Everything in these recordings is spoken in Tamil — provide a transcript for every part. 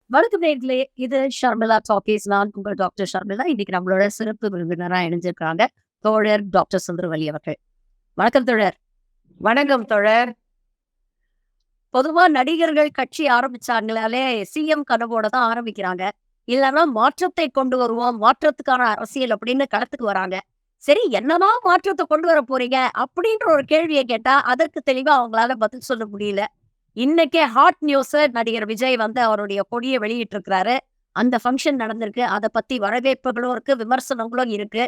வணக்கம் நேயர்களே. இது ஷர்மிளா டாக்கீஸ். நான் உங்கள் டாக்டர் ஷர்மிளா. இன்னைக்கு நம்மளோட சிறப்பு விருந்தினரா இணைஞ்சிருக்காங்க தோழர் டாக்டர் சுந்தரவல்லி அவர்கள். வணக்கம் தோழர். வணக்கம் தோழர். பொதுவா நடிகர்கள் கட்சி ஆரம்பிச்சாங்களாலே சிஎம் கனவோட தான் ஆரம்பிக்கிறாங்க. இல்லைன்னா மாற்றத்தை கொண்டு வருவோம், மாற்றத்துக்கான அரசியல் அப்படின்னு களத்துக்கு வராங்க. சரி, என்னதான் மாற்றத்தை கொண்டு வர போறீங்க அப்படின்ற ஒரு கேள்வியை கேட்டா அதற்கு தெளிவா அவங்களால பதில் சொல்ல முடியல. இன்னைக்கே ஹாட் நியூஸ் நடிகர் விஜய் வந்து அவருடைய கொடியை வெளியிட்டு இருக்கிறாரு. அந்த ஃபங்க்ஷன் நடந்திருக்கு. அதை பத்தி வரவேற்புகளும் இருக்கு, விமர்சனங்களும் இருக்கு.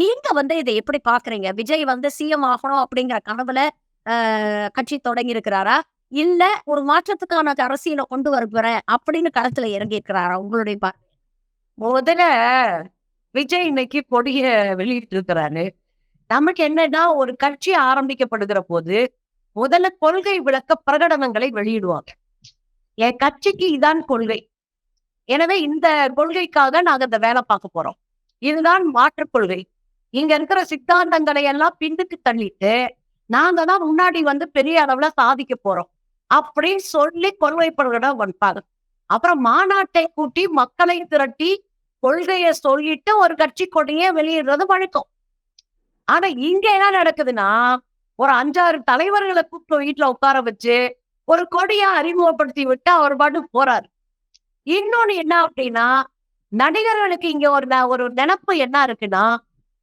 நீங்க வந்து இதை எப்படி பாக்குறீங்க? விஜய் வந்து சிஎம் ஆகணும் அப்படிங்கிற கனவுல கட்சி தொடங்கி இருக்கிறாரா? இல்ல ஒரு மாற்றத்துக்கான அரசியலை கொண்டு வரப்போறேன் அப்படின்னு களத்துல இறங்கி இருக்கிறாரா? உங்களுடைய முதல்ல விஜய் இன்னைக்கு கொடிய வெளியிட்டு இருக்கிறாரு. நமக்கு என்னன்னா, ஒரு கட்சி ஆரம்பிக்கப்படுகிற போது முதல்ல கொள்கை விளக்க பிரகடனங்களை வெளியிடுவாங்க. என் கட்சிக்கு இதான் கொள்கை, எனவே இந்த கொள்கைக்காக நாங்க இந்த வேலை பார்க்க போறோம், இதுதான் மாற்றுக் கொள்கை, இங்க இருக்கிற சித்தாந்தங்களை எல்லாம் பின்னுக்கு தள்ளிட்டு நாங்க தான் முன்னாடி வந்து பெரிய அளவுல சாதிக்க போறோம் அப்படின்னு சொல்லி கொள்கை பிரகடனம் வைப்பாங்க. அப்புறம் மாநாட்டை கூட்டி மக்களை திரட்டி கொள்கையை சொல்லிட்டு ஒரு கட்சி கொடியே வெளியிடுறது வழக்கம். ஆனா இங்க என்ன நடக்குதுன்னா, ஒரு 5-6 தலைவர்களை கூப்பிட்டு வீட்டுல உட்கார வச்சு ஒரு கொடியா அறிமுகப்படுத்தி விட்டு அவர் பாட்டு போறாரு. இன்னொன்னு என்ன அப்படின்னா, நடிகர்களுக்கு இங்க ஒரு நினைப்பு என்ன இருக்குன்னா,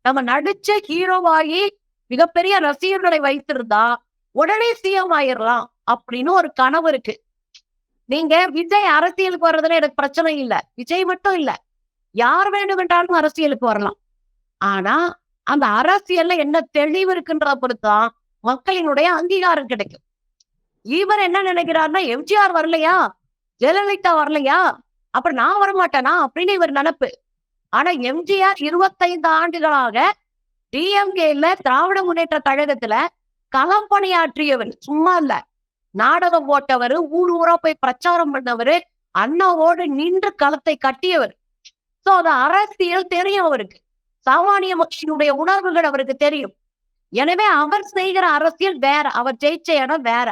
நம்ம நடிச்ச ஹீரோவாகி மிகப்பெரிய ரசிகர்களை வைத்திருந்தா உடனே சிஎம் ஆயிரலாம் அப்படின்னு ஒரு கனவு இருக்கு. நீங்க விஜய் அரசியலுக்கு வர்றதுல எனக்கு பிரச்சனை இல்ல, விஜய் மட்டும் இல்ல, யார் வேண்டுமென்றாலும் அரசியலுக்கு வரலாம். ஆனா அந்த அரசியல்ல என்ன தெளிவு இருக்குன்றத பொறுத்தான் மக்களினுடைய அங்கீகாரம் கிடைக்கும். இவர் என்ன நினைக்கிறாருன்னா, எம்ஜிஆர் வரலையா, ஜெயலலிதா வரலையா, அப்புறம் நான் வரமாட்டேனா அப்படின்னு இவர் நினைப்பு. ஆனா எம்ஜிஆர் 25 ஆண்டுகளாக டிஎம்கேல திராவிட முன்னேற்ற கழகத்துல களம் பணியாற்றியவர், சும்மா இல்ல, நாடகம் போட்டவர், ஊர் ஊரா போய் பிரச்சாரம் பண்ணவர், அண்ணாவோடு நின்று களத்தை கட்டியவர். சோ அது அரசியல் தெரியும் அவருக்கு, சாமானிய மக்களுடைய உணர்வுகள் அவருக்கு தெரியும். எனவே அவர் செய்கிற அரசியல் வேற, அவர் ஜெயிச்ச இடம் வேற.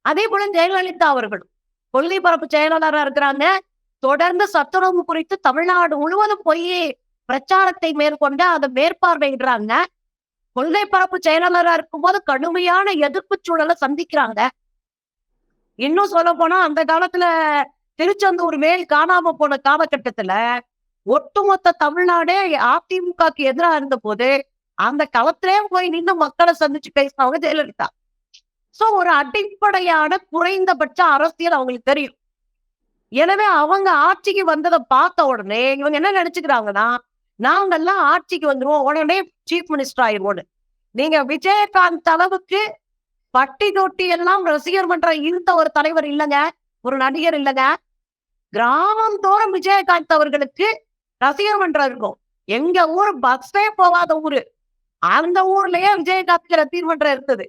அதே போல ஜெயலலிதா அவர்களும் கொள்கை பரப்பு செயலாளராக இருக்கிறாங்க. தொடர்ந்து சத்துணவு குறித்து தமிழ்நாடு முழுவதும் போய் பிரச்சாரத்தை மேற்கொண்டு அதை மேற்பார்வையிடுறாங்க. கொள்கை பரப்பு செயலாளராக இருக்கும்போது கடுமையான எதிர்ப்பு சூழலை சந்திக்கிறாங்க. இன்னும் சொல்ல போனா, அந்த காலத்துல திருச்செந்தூர் மேல் காணாம போன காலகட்டத்துல ஒட்டுமொத்த தமிழ்நாடே அதிமுகக்கு எதிராக இருந்த போது அந்த களத்திலே போய் நின்று மக்களை சந்திச்சு பேசினவங்க ஜெயலலிதா. சோ ஒரு அடிப்படையான குறைந்தபட்ச அரசியல் அவங்களுக்கு தெரியும். எனவே அவங்க ஆட்சிக்கு வந்ததை பார்த்த உடனே இவங்க என்ன நினைச்சுக்கிறாங்கன்னா, நாங்கெல்லாம் ஆட்சிக்கு வந்துருவோம், உடனே சீஃப் மினிஸ்டர் ஆயிடுவோம். நீங்க விஜயகாந்த் அளவுக்கு பட்டி தொட்டி எல்லாம் ரசிகர் மன்றம் இருந்த ஒரு தலைவர் இல்லைங்க, ஒரு நடிகர் இல்லைங்க. கிராமம் தோறும் விஜயகாந்த் அவர்களுக்கு ரசிகர் மன்றம் இருக்கும். எங்க ஊர் பஸ்ஸே போகாத ஊரு, அந்த ஊர்லயே விஜயகாந்த் ரசிகர் மன்றம் இருந்தது.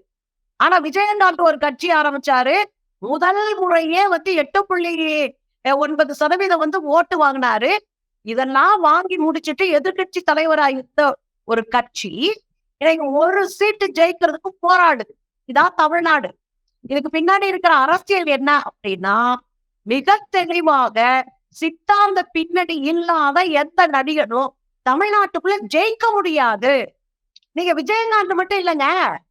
ஆனா விஜயகாந்த் ஒரு கட்சி ஆரம்பிச்சாரு. முதல் முறையே வந்து 8.9% வந்து ஓட்டு வாங்கினாரு. இதெல்லாம் வாங்கி முடிச்சுட்டு எதிர்கட்சி தலைவராக இருந்த ஒரு கட்சி இன்னைக்கு ஒரு சீட்டு ஜெயிக்கிறதுக்கு போராடுது. இதான் தமிழ்நாடு. இதுக்கு பின்னாடி இருக்கிற அரசியல் என்ன அப்படின்னா, மிக தெளிவாக சித்தாந்த பின்னணி இல்லாத எந்த நடிகனும் தமிழ்நாட்டுக்குள்ள ஜெயிக்க முடியாது. நீங்க விஜயகாந்த் மட்டும் இல்லைங்க,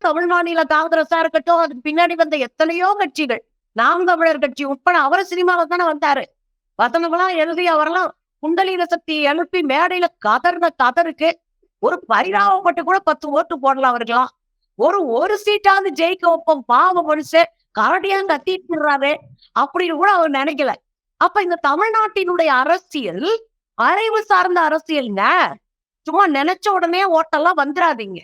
தமிழ் மாநில காங்கிரஸா இருக்கட்டும், அதுக்கு பின்னாடி வந்த எத்தனையோ கட்சிகள், நாம் தமிழர் கட்சி உட்பட, அவர் சினிமாவில தானே வந்தாரு. வசனமெல்லாம் எழுதி அவரெல்லாம் குண்டலின சக்தியை எழுப்பி மேடையில கதருக்கு ஒரு பரிதாபப்பட்டு கூட 10 ஓட்டு போடலாம் அவர்களாம். ஒரு சீட்டாவது ஜெயிக்க வைப்போம், பாவ மனுஷன் கரடியா கத்திட்டு அப்படின்னு கூட அவர் நினைக்கல. அப்ப இந்த தமிழ்நாட்டினுடைய அரசியல் அறிவு சார்ந்த அரசியல்ங்க. சும்மா நினைச்ச உடனே ஓட்டெல்லாம் வந்துடாதீங்க.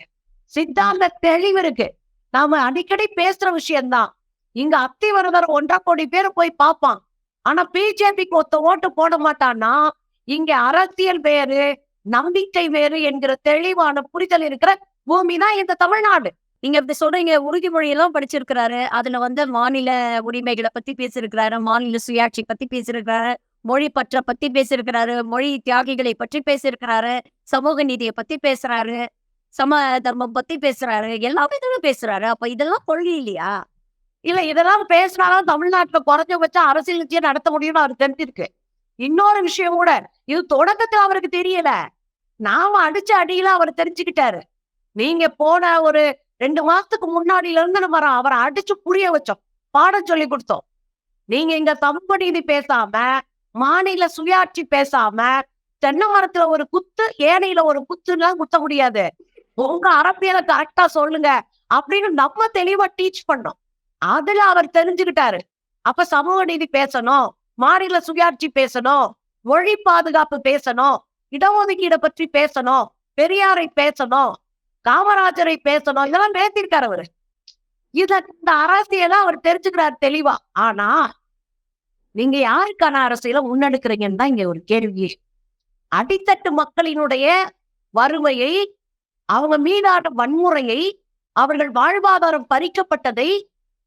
சித்தாந்த தெளிவு இருக்கு. நாம அடிக்கடி பேசுற விஷயம்தான். இங்க அத்திவரதர் 1.5 கோடி பேர் போய் பார்ப்பான். ஆனா பிஜேபிக்கு ஒத்த ஓட்டு போட மாட்டான்னா, இங்க அரசியல் வேறு, நம்பிக்கை வேறு என்கிற தெளிவான புரிதல் இருக்கிற பூமி தான் இந்த தமிழ்நாடு. நீங்க இப்படி சொல்றீங்க, உறுதிமொழி எல்லாம் படிச்சிருக்கிறாரு. அதுல வந்து மாநில உரிமைகளை பத்தி பேசியிருக்கிறாரு, மாநில சுயாட்சி பத்தி பேசியிருக்கிறாரு, மொழி பற்ற பத்தி பேசியிருக்கிறாரு, மொழி தியாகிகளை பற்றி பேசியிருக்கிறாரு, சமூக நீதியை பத்தி பேசுறாரு, சம தர்மம் பத்தி பேசுறாரு, எல்லாமே தானே பேசுறாரு. அப்ப இதெல்லாம் கொள்கை இல்லையா? இல்ல இதெல்லாம் பேசினாலும் தமிழ்நாட்டுல குறைஞ்சபட்சம் அரசியல் கட்சியை நடத்த முடியும்னு அவருக்கு தெரிஞ்சிருக்கு. இன்னொரு விஷயம் கூட, இது தொடக்கத்துல அவருக்கு தெரியல. நாம அடிச்ச அடியில அவர் தெரிஞ்சுக்கிட்டாரு. நீங்க போன ஒரு 2 மாசத்துக்கு முன்னாடில இருந்து நம்ம அவர அடிச்சு புரிய வச்சோம். பாடம் சொல்லிக் குடுத்தோம். நீங்க இங்க சமூக நீதி பேசாம, மாநில சுயாட்சி பேசாம, தென்னை மரத்துல ஒரு குத்து, ஏனையில ஒரு குத்துலாம் குத்த முடியாது. உங்க அரசியல கரெக்ட்டா சொல்லுங்க. அப்படின்னு நம்ம தெளிவா டீச் பண்ணோம். அதுல அவர் தெரிஞ்சுக்கிட்டாரு. அப்ப சமூக நீதி பேசணும், மாநில சுயாட்சி பேசணும், மொழி பாதுகாப்பு பேசணும், இடஒதுக்கீட பற்றி பேசணும், பெரியாரை பேசணும், காமராஜரை பேசணும். இதெல்லாம் பேசியிருக்காரு அவரு. இந்த அரசியல அவர் தெரிஞ்சுக்கிறார் தெளிவா. ஆனா, நீங்க யாருக்கான அரசியல முன்னெடுக்கிறீங்கன்னு தான் இங்க ஒரு கேள்வியே. அடித்தட்டு மக்களினுடைய வறுமையை, அவங்க மீதான வன்முறையை, அவர்கள் வாழ்வாதாரம் பறிக்கப்பட்டதை,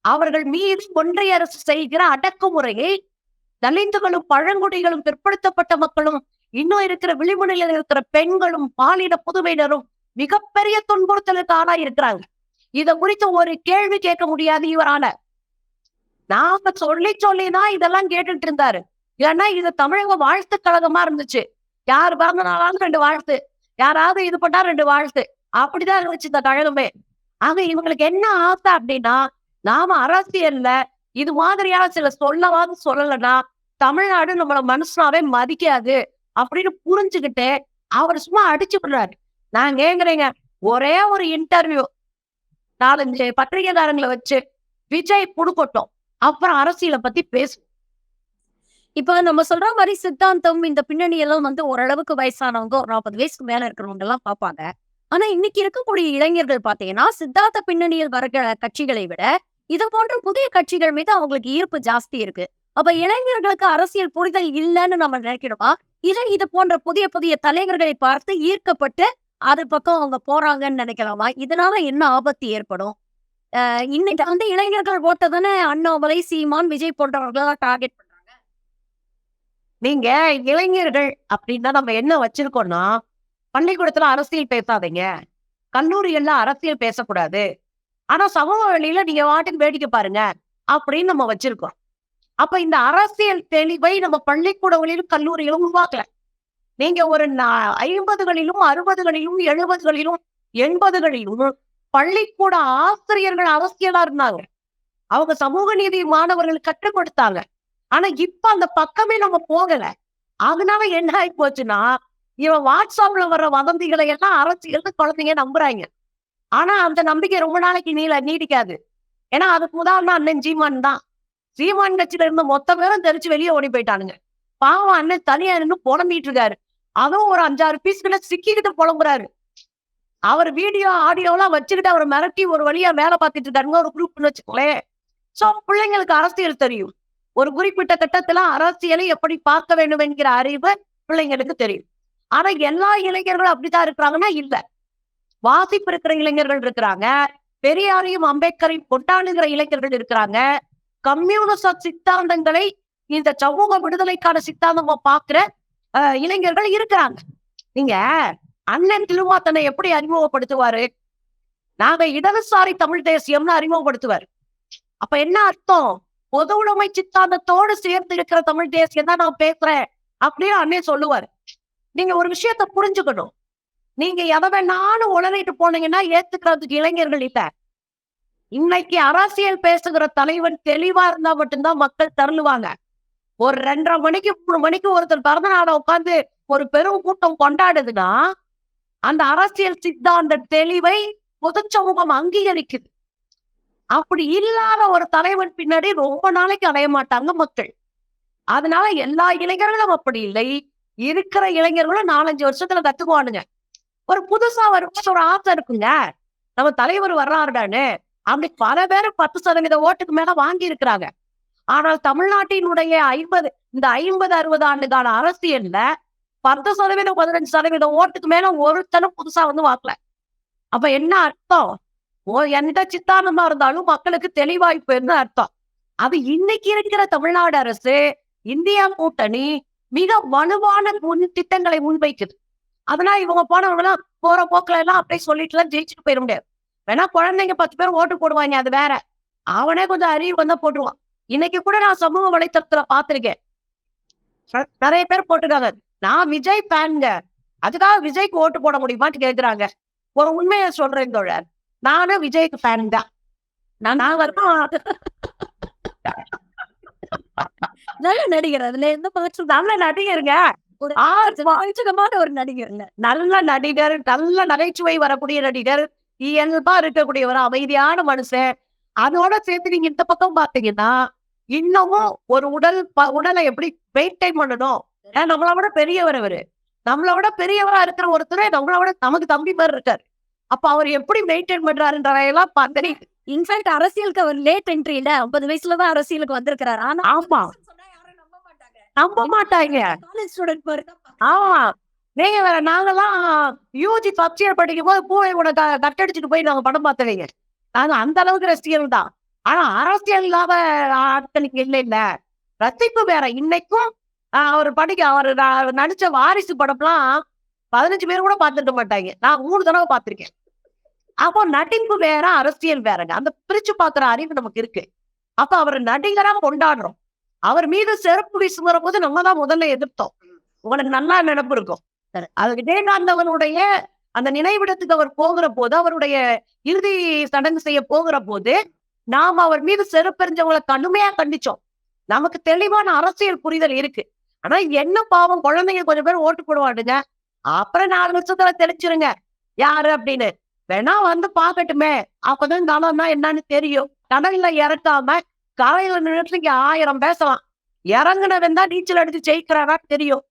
அவர்கள் மீது ஒன்றிய அரசு செய்கிற அடக்குமுறையை, தலித்துகளும், பழங்குடிகளும், பிற்படுத்தப்பட்ட மக்களும், இன்னும் இருக்கிற விளிம்புநிலையில் இருக்கிற பெண்களும், பாலின புதுமையினரும் மிகப்பெரிய துன்புறுத்தலுக்கு ஆளாயிருக்கிறாங்க. இத குறித்து ஒரு கேள்வி கேட்க முடியாது இவரால. நாம சொல்லிதான் இதெல்லாம் கேட்டுட்டு இருந்தாரு. ஏன்னா இது தமிழக வாழ்த்துக் கழகமா இருந்துச்சு. யார் பிறந்த நாளாலும் 2 வாழ்த்து. யாராவது இது பண்ணா 2 வாழ்த்து. அப்படிதான் இருந்துச்சு இந்த கழகமே. ஆக இவங்களுக்கு என்ன ஆசை அப்படின்னா, நாம அரசியல்ல இது மாதிரியான சில சொல்லலன்னா, தமிழ்நாடு நம்மள மனுஷனாவே மதிக்காது அப்படின்னு புரிஞ்சுகிட்டு, அவர் சும்மா அடிச்சு விடுறாரு. நான் கேக்குறேங்க, ஒரே ஒரு இன்டர்வியூ 4, 5 பத்திரிகைக்காரங்கள வச்சு விஜய் குடுக்கட்டும். அப்புறம் அரசியல பத்தி பேசுவோம். இப்ப நம்ம சொல்ற மாரி சித்தாந்தம் இந்த பின்னணி எல்லாம் வந்து ஓரளவுக்கு வயசானவங்க, ஒரு 40 வயசுக்கு மேல இருக்கிறவங்க எல்லாம் பார்ப்பாங்க. ஆனா இன்னைக்கு இருக்கக்கூடிய இளைஞர்கள் பார்த்தீங்கன்னா, சித்தாந்த பின்னணியில் வர்ற கட்சிகளை விட, இது போன்ற புதிய கட்சிகள் மீது அவங்களுக்கு ஈர்ப்பு ஜாஸ்தி இருக்கு. அப்ப இளைஞர்களுக்கு அரசியல் புரிதல் இல்லன்னு நம்ம நினைக்கிறோமா? இல்ல இது போன்ற புதிய புதிய தலைவர்களை பார்த்து ஈர்க்கப்பட்டு, அது பக்கம் அவங்க போறாங்கன்னு நினைக்கலாமா? இதனால என்ன ஆபத்து ஏற்படும்? இன்னைக்கு வந்து இளைஞர்கள் ஓட்ட தானே அண்ணாமலை, சீமான், விஜய் போன்றவர்கள டார்கெட் பண்றாங்க. நீங்க இளைஞர்கள் அப்படின்னா நம்ம என்ன வச்சிருக்கோம்னா, பள்ளிக்கூடத்துல அரசியல் பேசாதீங்க. கல்லூரிகள்ல அரசியல் பேசக்கூடாது. ஆனா சமூக வழியில நீங்க பாட்டுக்கு வேடிக்கை பாருங்க. அப்படின்னு நம்ம வச்சிருக்கோம். அப்ப இந்த அரசியல் தெளிவை நம்ம பள்ளிக்கூடங்களிலும், கல்லூரிகளும் உருவாக்கல. நீங்க ஒரு 50களிலும், 60களிலும், 70களிலும், 80களிலும் பள்ளிக்கூட ஆசிரியர்கள் அரசியலா இருந்தாங்க. அவங்க சமூக நீதி மாணவர்களுக்கு கற்றுக் கொடுத்தாங்க. ஆனா இப்ப அந்த பக்கமே நம்ம போகல. அதனால என்ன ஆகி போச்சுன்னா, இவன் வாட்ஸ்அப்ல வர்ற வதந்திகளை எல்லாம் அரசியல்னு குழந்தைங்க நம்புறாங்க. ஆனா அந்த நம்பிக்கை ரொம்ப நாளைக்கு நீடிக்காது. ஏன்னா அதுக்கு உதாரணம் அண்ணன் சீமான் தான். சீமான் கட்சியில இருந்த மொத்த பேரும் தெரிச்சு வெளியே ஓடி போயிட்டானுங்க. பாவம் அண்ணன் தனியா நின்னு புலம்பிட்டு இருக்காரு. அதுவும் ஒரு 5, 6 பீஸ்களை சிக்கிக்கிட்டு புலம்புறாரு. அவர் வீடியோ, ஆடியோ எல்லாம் வச்சுக்கிட்டு அவரை மிரட்டி ஒரு வழியா வேலை பார்த்துட்டு இருக்காருங்க ஒரு குரூப்னு வச்சுக்கோங்களேன். சோ பிள்ளைங்களுக்கு அரசியல் தெரியும். ஒரு குறிப்பிட்ட கட்டத்துல அரசியலை எப்படி பார்க்க வேண்டும் என்கிற அறிவு பிள்ளைங்களுக்கு தெரியும். ஆனா எல்லா இளைஞர்களும் அப்படித்தான் இருக்கிறாங்கன்னா இல்ல. வாசிப்பு இருக்கிற இளைஞர்கள் இருக்கிறாங்க. பெரியாரையும் அம்பேத்கரையும் கொண்டாடுகிற இளைஞர்கள் இருக்கிறாங்க. கம்யூனிச சித்தாந்தங்களை இந்த சமூக விடுதலைக்கான சித்தாந்தமா பாக்குற இளைஞர்கள் இருக்கிறாங்க. நீங்க அண்ணன் திருமாத்தனை எப்படி அறிமுகப்படுத்துவாரு? நாங்க இடதுசாரி தமிழ் தேசியம்னு அறிமுகப்படுத்துவார். அப்ப என்ன அர்த்தம்? பொது உடைமை சித்தாந்தத்தோடு சேர்ந்து இருக்கிற தமிழ் தேசியம் தான் நான் பேசுறேன் அப்படின்னு அண்ணன் சொல்லுவார். நீங்க ஒரு விஷயத்த புரிஞ்சுக்கணும். நீங்க எதை வேணாலும் உளறிட்டு போனீங்கன்னா ஏத்துக்கிறதுக்கு இளைஞர்கள் இல்ல. இன்னைக்கு அரசியல் பேசுகிற தலைவன் தெளிவா இருந்தா மட்டும்தான் மக்கள் தருளுவாங்க. ஒரு 2:30 மணிக்கு 3 மணிக்கு ஒருத்தர் பிறந்த நாளை உட்கார்ந்து ஒரு பெரும் கூட்டம் கொண்டாடுதுன்னா அந்த அரசியல் சித்தாந்த தெளிவை பொது சமூகம் அங்கீகரிக்குது. அப்படி இல்லாத ஒரு தலைவன் பின்னாடி ரொம்ப நாளைக்கு அடைய மாட்டாங்க மக்கள். அதனால எல்லா இளைஞர்களும் அப்படி இல்லை. இருக்கிற இளைஞர்களும் 4, 5 வருஷத்துல கத்துக்குவானுங்க. ஒரு புதுசா வரும்போது ஒரு ஆசை இருக்குங்க. நம்ம தலைவர் வர்றாருடான்னு. அப்படி பல பேர் 10% ஓட்டுக்கு மேல வாங்கி இருக்கிறாங்க. ஆனால் தமிழ்நாட்டினுடைய 50, 60 ஆண்டு கால அரசியல்ல 10%, 15% ஓட்டுக்கு மேல ஒருத்தனும் புதுசா வந்து வாக்கல. அப்ப என்ன அர்த்தம்? எந்த சித்தாந்தமா இருந்தாலும் மக்களுக்கு தெளிவாய்ப்புன்னு அர்த்தம். அது இன்னைக்கு இருக்கிற தமிழ்நாடு அரசு, இந்தியா கூட்டணி மிக வலுவான திட்டங்களை முன்வைக்குது. அதனால இவங்க போனவங்கலாம் போற போக்குல எல்லாம் அப்படியே சொல்லிட்டு எல்லாம் ஜெயிச்சுட்டு போயிட முடியாது. வேணா குழந்தைங்க 10 பேர் ஓட்டு போடுவாங்க, அது வேற. அவனே கொஞ்சம் அறிவு வந்தா போட்டுருவான். இன்னைக்கு கூட நான் சமூக வலைத்தளத்துல பார்த்திருக்கேன். நிறைய பேர் போட்டுருக்காங்க. நான் விஜய் ஃபேன்ங்க. அதுக்காக விஜய்க்கு ஓட்டு போட முடியுமான்னு கேட்கிறாங்க. ஒரு உண்மைய சொல்றேன் தோழர். நானும் விஜய்க்கு ஃபேன் தான். நான் நல்ல நடிகர். அதுல எந்த மாற்றம் நல்ல நடிகருங்க. ஒரு ஆமா. அராஜகமான ஒரு நடிகர்ங்க. நல்ல நடிகர், நல்ல நகைச்சுவை வரக்கூடிய நடிகர், இயல்பா இருக்கக்கூடிய ஒரு அமைதியான மனுஷன். அதோட சேர்த்து நீங்க இந்த பக்கம் பார்த்தீங்கன்னா, இன்னமும் ஒரு உடலை எப்படி மெயின்டைன் பண்ணணும். ஏன்னா நம்மள விட பெரியவர் அவரு. நம்மள விட பெரியவரா இருக்கிற ஒருத்தரு நம்மள விட நமக்கு தம்பி மாரி இருக்காரு. அப்ப அவர் எப்படி மெயின்டைன் பண்றாருன்றதையெல்லாம் பார்த்தேன். இன்ஃபாக்ட் அரசியலுக்கு அவர் லேட் என்ட்ரி இல்ல. 50 வயசுல தான் அரசியலுக்கு வந்திருக்கிறாரு. ஆனா ஆமா. சொன்னா யாரும் நம்ப மாட்டாங்க. நம்ப மாட்டாங்க. காலேஜ் ஸ்டூடண்ட் மாரி தான் ஆமா. நீங்க வேற நாங்கலாம் யூஜி ஃபர்ஸ்ட் இயர் படிக்கும்போது பூவை கூட கட்டடிச்சுட்டு போய் நாங்க படம் பார்த்தவைங்க. நாங்க அந்த அளவுக்கு ரசிகர்கள் தான். ஆனா அரசியல் இல்லாத ஆட்கள் இங்க இல்ல. ரசிப்பு வேற. இன்னைக்கும் அவரு அவரு நடிச்ச வாரிசு படம்லாம் 15 பேர் கூட பார்த்திருக்க மாட்டாங்க. நான் 3 தடவ பார்த்திருக்கேன். அப்போ நடிப்பு வேற, அரசியல் வேறங்க. அந்த பிரிச்சு பார்க்கிற அறிவு நமக்கு இருக்கு. அப்ப அவர நடிகரா கொண்டாடுறோம். அவர் மீது செருப்பு வீசும்போது நம்ம தான் முதல்ல எதிர்த்தோம். உங்களுக்கு நல்லா நினைப்பு இருக்கும். அது விஜயகாந்தவனுடைய அந்த நினைவிடத்துக்கு அவர் போகிற போது, அவருடைய இறுதி சடங்கு செய்ய போகிற போது, நாம் அவர் மீது செருப்பெறிஞ்சவங்கள கடுமையா கண்டிச்சோம். நமக்கு தெளிவான அரசியல் புரிதல் இருக்கு. ஆனா என்ன பாவம் குழந்தைங்க கொஞ்சம் பேர் ஓட்டு போடுவானுங்க. அப்புறம் 4 வருஷத்துல தெரிஞ்சிருங்க யாரு அப்படின்னு. வேணா வந்து பாக்கட்டுமே. அப்பதான் நலம்னா என்னன்னு தெரியும். கடல்ல இறக்காம கரையில நின்னுட்டு இங்க 1000 பேசலாம். இறங்குனவன் தான் நீச்சல் அடிச்சு ஜெயிக்கிறானா தெரியும்.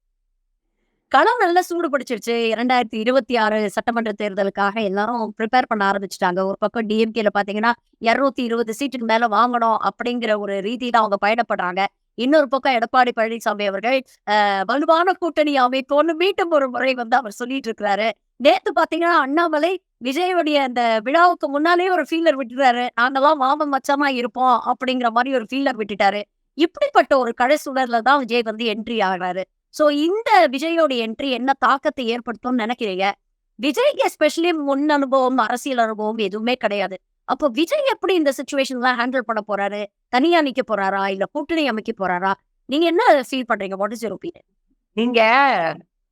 களம் நல்லா சூடு பிடிச்சிருச்சு. 2026 சட்டமன்ற தேர்தலுக்காக எல்லாரும் பிரிப்பேர் பண்ண ஆரம்பிச்சுட்டாங்க. ஒரு பக்கம் டிஎம்கேல பார்த்தீங்கன்னா, 220 சீட்டுக்கு மேல வாங்கணும் அப்படிங்கிற ஒரு ரீதியில அவங்க பயணப்படுறாங்க. இன்னொரு பக்கம் எடப்பாடி பழனிசாமி அவர்கள் வலுவான கூட்டணி அமைப்போம்னு மீண்டும் ஒரு முறை வந்து அவர் சொல்லிட்டு இருக்கிறாரு. நேத்து பார்த்தீங்கன்னா, அண்ணாமலை விஜயுடைய அந்த விழாவுக்கு முன்னாலேயே ஒரு ஃபீலர் விட்டுட்டாரு. நாங்கலாம் மாமன் மச்சானா இருப்போம் அப்படிங்கிற மாரி ஒரு ஃபீலர் விட்டுட்டாரு. இப்படிப்பட்ட ஒரு கடைசூழல்ல தான் விஜய் வந்து என்ட்ரி ஆகுறாரு. சோ இந்த விஜயோட என்ட்ரி என்ன தாக்கத்தை ஏற்படுத்தும்னு நினைக்கிறீங்க? விஜய்க்கு எஸ்பெஷலி முன் அனுபவம், அரசியல் அனுபவம் எதுவுமே கிடையாது. அப்போ விஜய் எப்படி இந்த சிச்சுவேஷன்லாம் ஹேண்டில் பண்ண போறாரு? தனியா நிக்க போறாரா? இல்ல கூட்டணி அமைக்க போறாரா? நீங்க என்ன ஃபீல் பண்றீங்க? What is your opinion? நீங்க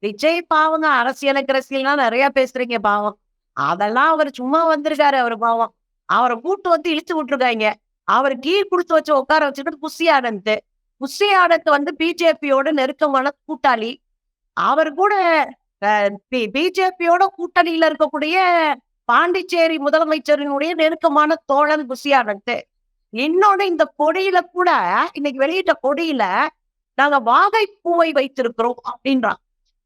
விஜய் பாவங்க அரசியல்னா நிறைய பேசுறீங்க பாவம். அதெல்லாம் அவர் சும்மா வந்திருக்காரு அவரு பாவம். அவர கூட்டு வந்து இழுத்து விட்டுருக்காங்க. அவரு கீ குடுத்து வச்சு உட்கார வச்சுக்கிட்டு புஷி ஆனந்த். புஷி ஆனந்த் வந்து பிஜேபியோட நெருக்கமான கூட்டாளி. அவர் கூட பிஜேபியோட கூட்டணியில இருக்கக்கூடிய பாண்டிச்சேரி முதலமைச்சரினுடைய நெருக்கமான தோழன் புஷி ஆனந்த். இன்னொன்னு இந்த கொடியில கூட இன்னைக்கு வெளியிட்ட கொடியில நாங்க வாகை பூவை வைத்திருக்கிறோம் அப்படின்றான்.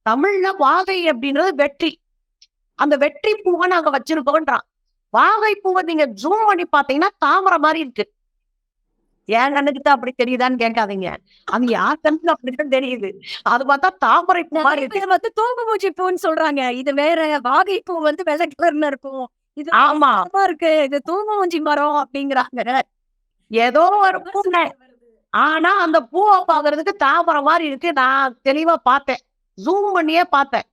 தமிழ்ல வாகை அப்படின்றது வெற்றி. அந்த வெற்றி பூவை நாங்க வச்சிருக்கோம்ன்றான். வாகை பூவை நீங்க ஜூம் பண்ணி பாத்தீங்கன்னா தாமரை மாதிரி இருக்கு. என் கண்ணுக்கு தான் அப்படி தெரியுதான்னு கேட்காதீங்க. அது யார் கண்ணுக்கு அப்படித்தான் தெரியுது. அது பார்த்தா தாமரை பூ மாதிரி நிறைய இருக்கு. பேர் வந்து தூங்குமூச்சி பூன்னு சொல்றாங்க. இது வேற. வாகை பூ வந்து வெள்ளை கலர்ல இருக்கும். இது ஆமா. வித்தியாசமா இருக்கு. இது தூங்குமூஞ்சி மரம் அப்படிங்கிறாங்க. ஏதோ ஒரு பூங்க. ஆனா அந்த பூவை பாக்குறதுக்கு தாமரை மாதிரி இருக்கு. நான் தெளிவா பார்த்தேன். ஜூம் பண்ணியே பார்த்தேன்.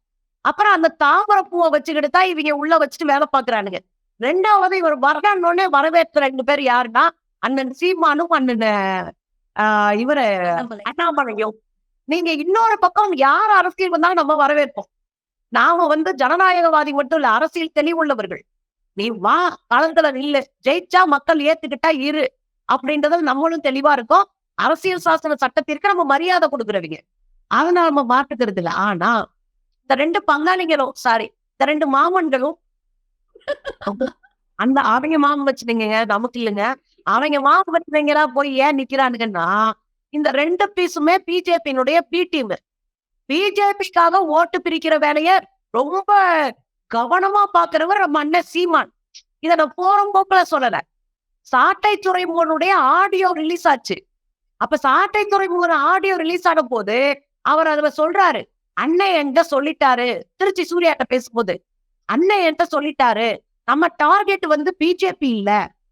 அப்புறம் அந்த தாமரை பூவை வச்சுக்கிட்டு தான் இவங்க உள்ள வச்சுட்டு வேலை பாக்குறானுங்க. 2வது இவர் வரணும்னே வரவேற்ற 2 பேர் யாருன்னா, அண்ணன் சீமானும், அண்ணன் இவரு அண்ணாமலை. அண்ணாமலையும். நீங்க இன்னொரு பக்கம் யார் அரசியல் வந்தாலும் நம்ம வரவேற்போம். நாம வந்து ஜனநாயகவாதி மட்டும் இல்ல, அரசியல் தெளிவுள்ளவர்கள். நீ வா, களத்துல நில்லு, ஜெயிச்சா மக்கள் ஏத்துக்கிட்டா இரு அப்படின்றதுல நம்மளும் தெளிவா இருக்கோம். அரசியல் சாசன சட்டத்திற்கு நம்ம மரியாதை கொடுக்குறவங்க. அதனால நம்ம மாற்றுக்கிறது இல்ல. ஆனா இந்த 2 பங்காளிகளும் இந்த 2 மாமன்களும் அந்த அவங்க மாமன் வச்சுட்டீங்க, நமக்கு இல்லைங்க. அவங்க மாமன் வச்சுட்டீங்களா போய் ஏன் நிக்கிறானுங்கன்னா, இந்த 2 பீஸுமே பிஜேபியினுடைய பி டீம். பிஜேபிக்காக ஓட்டு பிரிக்கிற வேலைய ரொம்ப கவனமா பாக்குறவர் நம்ம அண்ணன் சீமான். இத நான் போக்குல சொல்லல. சாட்டை துறைமுகனுடைய ஆடியோ ரிலீஸ் ஆச்சு. அப்ப சாட்டை துறைமுகன் ஆடியோ ரிலீஸ் ஆன போது அவர் அதுல சொல்றாரு, அண்ணன் என்கிட்ட சொல்லிட்டாரு. திருச்சி சூர்யாட்ட பேசும்போது, அண்ணன் என்கிட்ட சொல்லிட்டாரு, நம்ம டார்கெட் வந்து பிஜேபி இல்ல,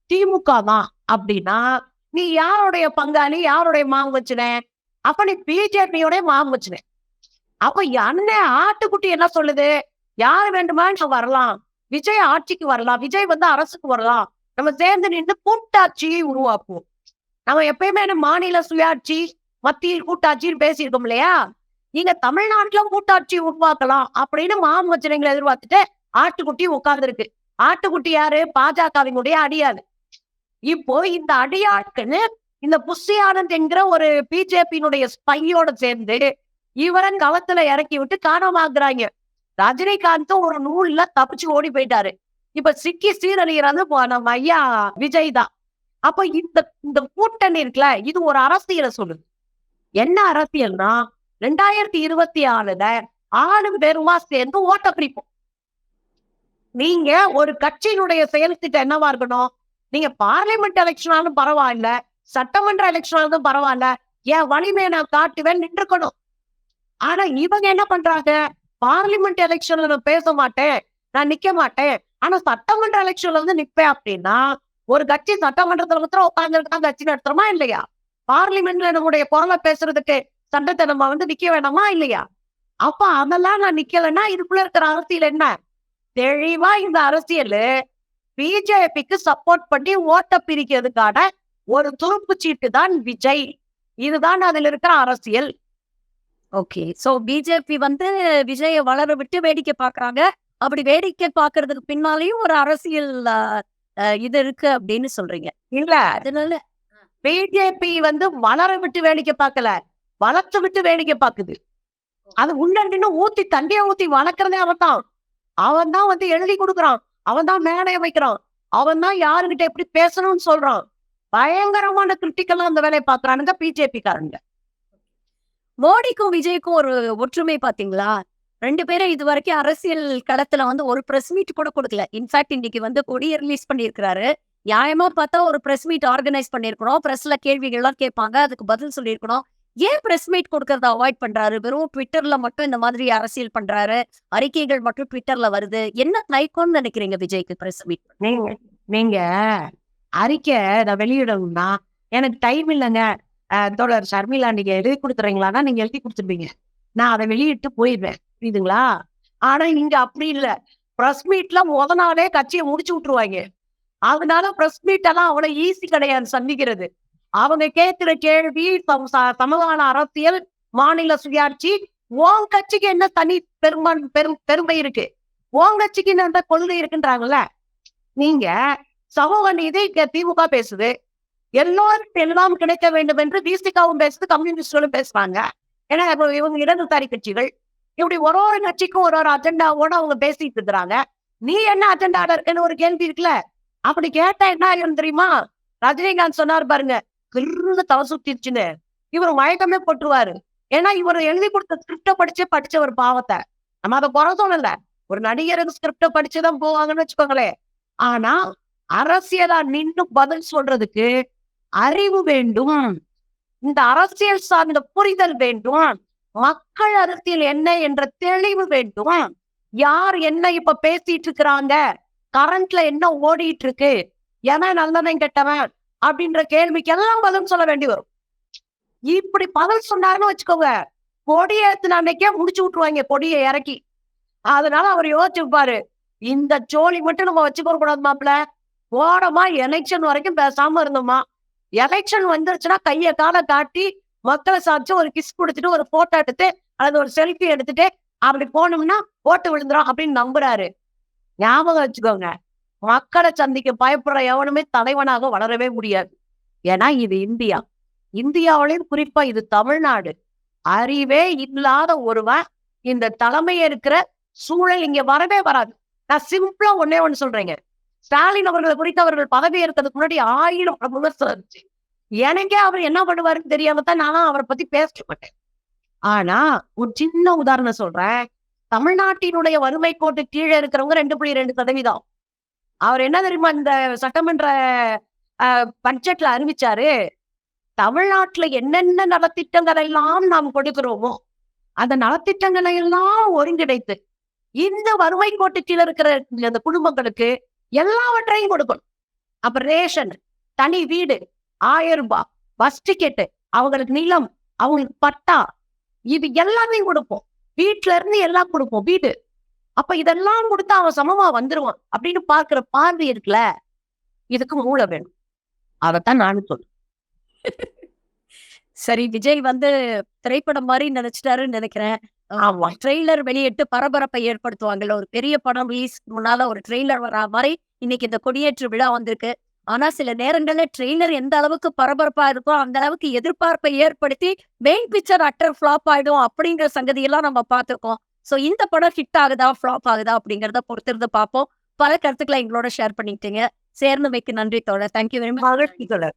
திமுக தான் அப்படின்னா, நீ யாருடைய பங்காளி, யாருடைய மாவு வச்சுன? அப்ப நீ பிஜேபியோட மாவு வச்சுன. அப்ப அண்ணன் ஆட்டுக்குட்டி என்ன சொல்லுது? யார் வேண்டுமானாலும் வரலாம். விஜய் ஆட்சிக்கு வரலாம். விஜய் வந்து அரசுக்கு வரலாம். நம்ம சேர்ந்து நின்று கூட்டாட்சியை உருவாக்குவோம். நம்ம எப்பயுமே மாநில சுயாட்சி, மத்தியில் கூட்டாட்சின்னு பேசியிருக்கோம் இல்லையா? நீங்க தமிழ்நாட்டுல கூட்டாட்சி உருவாக்கலாம் அப்படின்னு மாமச்சனைங்களை எதிர்பார்த்துட்டு ஆட்டுக்குட்டி உட்கார்ந்துருக்கு. ஆட்டுக்குட்டி யாரு? பாஜகவினுடைய அடியாள். இப்போ இந்த அடியாட்கள் இந்த புஷி ஆனந்த் என்கிற ஒரு பிஜேபியினுடைய ஸ்பையோட சேர்ந்து இவரை களத்துல இறக்கி விட்டு காணாமக்குறாங்க. ரஜினிகாந்தும் ஒரு நூல்ல தப்பிச்சு ஓடி போயிட்டாரு. இப்ப சிக்கி சீரழிகிறது நம்ம ஐயா விஜய் தான். அப்ப இந்த இந்த கூட்டணி இருக்குல்ல, இது ஒரு அரசியலை சொல்லுது. என்ன அரசியல்னா 2026ல ஆளும் பெருமா சேர்ந்து ஓட்ட பிடிப்போம். நீங்க ஒரு கட்சியினுடைய செயல் திட்டம் என்னவா இருக்கணும்? நீங்க பார்லிமெண்ட் எலெக்ஷனாலும் பரவாயில்ல, சட்டமன்ற எலெக்ஷனாலும் பரவாயில்ல, என் வலிமையை நான் காட்டுவேன் நின்றுக்கணும். ஆனா இவங்க என்ன பண்றாங்க? பார்லிமெண்ட் எலெக்ஷன்ல நான் பேச மாட்டேன், நான் நிக்க மாட்டேன். ஆனா சட்டமன்ற எலெக்ஷன்ல வந்து நிப்பேன் அப்படின்னா, ஒரு கட்சி சட்டமன்றத்துல மாத்திரம் உட்கார்ந்து கட்சி நடத்துறோமா இல்லையா? பார்லிமெண்ட்ல நம்முடைய குரலை பேசுறதுக்கு சட்டத்தை நம்ம வந்து நிக்க வேணாமா இல்லையா? அப்ப அதெல்லாம் நான் நிக்கலைன்னா இதுக்குள்ள இருக்கிற அரசியல் என்ன? தெளிவா இந்த அரசியல் பிஜேபிக்கு சப்போர்ட் பண்ணி ஓட்ட பிரிக்கிறதுக்கான ஒரு துருப்பு சீட்டு தான் விஜய். இதுதான் அதுல இருக்கிற அரசியல். ஓகே. சோ பிஜேபி வந்து விஜய வளர விட்டு வேடிக்கை பார்க்குறாங்க. அப்படி வேடிக்கை பார்க்கறதுக்கு பின்னாலேயும் ஒரு அரசியல் இது இருக்கு அப்படின்னு சொல்றீங்க. இல்ல, அதனால பிஜேபி வந்து வளர விட்டு வேடிக்கை பார்க்கல, வளர்த்து விட்டு வேடிக்கை பார்க்குது. அது உள்ள நின்னு ஊத்தி தண்ணிய ஊத்தி வளர்க்கறதே அவன்தான். அவன்தான் வந்து எழுதி கொடுக்குறான். அவன்தான் மேடை வைக்கிறான். அவன்தான் யாருகிட்ட எப்படி பேசணும்னு சொல்றான். பயங்கரமான கிரிட்டிக்கலா அந்த வேலையை பார்க்கறானுங்க பிஜேபி காரங்க. மோடிக்கும் விஜய்க்கும் ஒரு ஒற்றுமை பாத்தீங்களா? 2 பேரும் இதுவரைக்கும் அரசியல் களத்துல வந்து ஒரு பிரஸ் மீட் கூட குடுக்கல. இன்ஃபாக்ட் இன்னைக்கு வந்து கொடிய ரிலீஸ் பண்ணியிருக்கிறாரு. நியாயமா பார்த்தா ஒரு பிரஸ் மீட் ஆர்கனைஸ் பண்ணியிருக்கணும். பிரஸ்ல கேள்விகள்லாம் கேட்பாங்க. அதுக்கு பதில் சொல்லியிருக்கணும். ஏன் பிரஸ் மீட் குடுக்கறத அவாய்ட் பண்றாரு? வெறும் ட்விட்டர்ல மட்டும் இந்த மாதிரி அரசியல் பண்றாரு. அறிக்கைகள் மட்டும் ட்விட்டர்ல வருது. என்ன தயக்கம்னு நினைக்கிறீங்க விஜய்க்கு பிரஸ் மீட்? நீங்க நீங்க அறிக்கை நான் வெளியிடணும்னா எனக்கு டைம் இல்லைங்க. தோழர் ஷர்மிளா நீங்க எழுதி கொடுத்துறீங்களான்னா நீங்க எழுதி கொடுத்துருவீங்க. நான் அதை வெளியிட்டு போயிடுவேன். புரியுதுங்களா? ஆனா இங்க அப்படி இல்ல. பிரஸ் மீட்ல முத நாளே கட்சியை முடிச்சு விட்டுருவாங்க. அதனால பிரஸ் மீட் எல்லாம் அவ்வளவு ஈஸி கிடையாது சந்திக்கிறது. அவங்க கேட்கிற கேள்வி சமகால அரசியல், மாநில சுயாட்சி, உன் கட்சிக்கு என்ன தனி பெருமை இருக்கு? உன் கட்சிக்கு என்ன கொள்கை இருக்குன்றாங்கல்ல. நீங்க சமூக நீதி திமுக பேசுது, எல்லோருக்கும் எல்லாம் கிடைக்க வேண்டும் என்று விசிகாவும் பேசுது, கம்யூனிஸ்டுகளும் பேசுறாங்க. ஏன்னா இவங்க இடதுசாரி கட்சிகள். இப்படி ஒரு ஒரு கட்சிக்கும் ஒரு ஒரு அஜெண்டாவோட அவங்க பேசிட்டு இருக்கிறாங்க. நீ என்ன அஜெண்டாட இருக்குன்னு ஒரு கேள்வி இருக்குல்ல. அப்படி கேட்டா என்ன ஆகும் தெரியுமா? ரஜினிகாந்த் சொன்னார் பாருங்க, கிருன்னு தலை சுத்திருச்சுன்னு. இவர் மயக்கமே போட்டுருவாரு. ஏன்னா இவர் எழுதி கொடுத்த ஸ்கிரிப்ட படிச்ச ஒரு பாவத்தை. நம்ம அதை குறை சொல்லல. ஒரு நடிகருக்கு ஸ்கிரிப்ட படிச்சுதான் போவாங்கன்னு வச்சுக்கோங்களேன். ஆனா அரசியலா நின்னு பதில் சொல்றதுக்கு அறிவு வேண்டும். இந்த அரசியல் சார்ந்த புரிதல் வேண்டும். மக்கள் அரசியல் என்ன என்ற தெளிவு வேண்டும். யார் என்ன இப்ப பேசிட்டு இருக்கிறாங்க, கரண்ட்ல என்ன ஓடிட்டு இருக்கு, எவன் நல்லவன் கெட்டவன் அப்படின்ற கேள்விக்கு எல்லாம் பதில் சொல்ல வேண்டி வரும். இப்படி பதில் சொன்னாருன்னு வச்சுக்கோங்க, கொடியை ஏத்துன அன்னைக்கே முடிச்சு விட்டுருவாங்க கொடியை இறக்கி. அதனால அவர் யோசிச்சுப்பாரு, இந்த ஜோலி மட்டும் நம்ம வச்சுக்க கூடாது மாப்பிள்ள. ஓரமா எலெக்ஷன் வரைக்கும் பேசாம இருந்தோமா, எலெக்ஷன் வந்துருச்சுன்னா கைய கால காட்டி மக்களை சாப்பிச்சு ஒரு கிஸ் கொடுத்துட்டு ஒரு போட்டோ எடுத்து அல்லது ஒரு செல்ஃபி எடுத்துட்டு அப்படி போனோம்னா ஓட்டு விழுந்துரும் அப்படின்னு நம்புறாரு. ஞாபகம் வச்சுக்கோங்க, மக்களை சந்திக்க பயப்படுற எவனுமே தலைவனாக வளரவே முடியாது. ஏன்னா இது இந்தியா. இந்தியாவிலையும் குறிப்பா இது தமிழ்நாடு. அறிவே இல்லாத ஒருவன் இந்த தலைமை இருக்கிற சூழல் இங்க வரவே வராது. நான் சிம்பிளா ஒன்னே ஒண்ணு சொல்றேங்க. ஸ்டாலின் அவர்களை குறித்து அவர்கள் பதவி ஏற்கிறதுக்கு முன்னாடி 1000 விமர்சனம் இருந்துச்சு. எனக்கே அவர் என்ன பண்ணுவாருன்னு தெரியாமத்தான் நானும் அவரை பத்தி பேச மாட்டேன். ஆனா ஒரு சின்ன உதாரணம் சொல்றேன். தமிழ்நாட்டினுடைய வறுமை கோட்டு கீழே இருக்கிறவங்க 2.2%. அவர் என்ன தெரியுமா இந்த சட்டமன்ற பட்ஜெட்ல அறிவிச்சாரு? தமிழ்நாட்டுல என்னென்ன நலத்திட்டங்கள் எல்லாம் நாம் கொடுக்கிறோமோ அந்த நலத்திட்டங்களை எல்லாம் ஒருங்கிணைத்து இந்த வறுமை கோட்டு கீழே இருக்கிற அந்த குடும்பங்களுக்கு எல்லாவற்றையும் கொடுக்கணும். அப்ப ரேஷன், தனி வீடு, 1000 ரூபாய், பஸ் டிக்கெட், அவங்களுக்கு நிலம், அவங்களுக்கு பட்டா, இது எல்லாமே கொடுப்போம். வீட்டுல இருந்து எல்லாம் கொடுப்போம். வீடு. அப்ப இதெல்லாம் கொடுத்தா அவன் சமமா வந்துருவான் அப்படின்னு பார்க்கிற பார்வை இருக்குல்ல, இதுக்கு மூளை வேணும். அதத்தான் நானும் சொல்றேன். சரி, விஜய் வந்து திரைப்படம் மாரி நடிச்சுட்டாருன்னு நினைக்கிறேன். ஆமா. ட்ரெய்லர் வெளியிட்டு பரபரப்பை ஏற்படுத்துவாங்கல்ல. ஒரு பெரிய படம் ரிலீஸ்க்கு முன்னால ஒரு ட்ரெய்லர் வரா மாரி இன்னைக்கு இந்த கொடியேற்று விழா வந்திருக்கு. ஆனா சில நேரங்கள்ல ட்ரெய்லர் எந்த அளவுக்கு பரபரப்பா இருக்கோ, அந்த அளவுக்கு எதிர்பார்ப்பை ஏற்படுத்தி மெயின் பிக்சர் அட்டர் ஃப்ளாப் ஆயிடும் அப்படிங்கிற சங்கதியெல்லாம் நம்ம பார்த்திருக்கோம். சோ இந்த படம் ஹிட் ஆகுதா? ஃப்ளாப் ஆகுதா? அப்படிங்கிறத பொறுத்திருந்து பார்ப்போம். பல கருத்துக்கள எங்களோட ஷேர் பண்ணிக்கிட்டீங்க. சேர்ந்தமைக்கு நன்றி தோழர். Thank you very much. மகிழ்ச்சி தொடர்.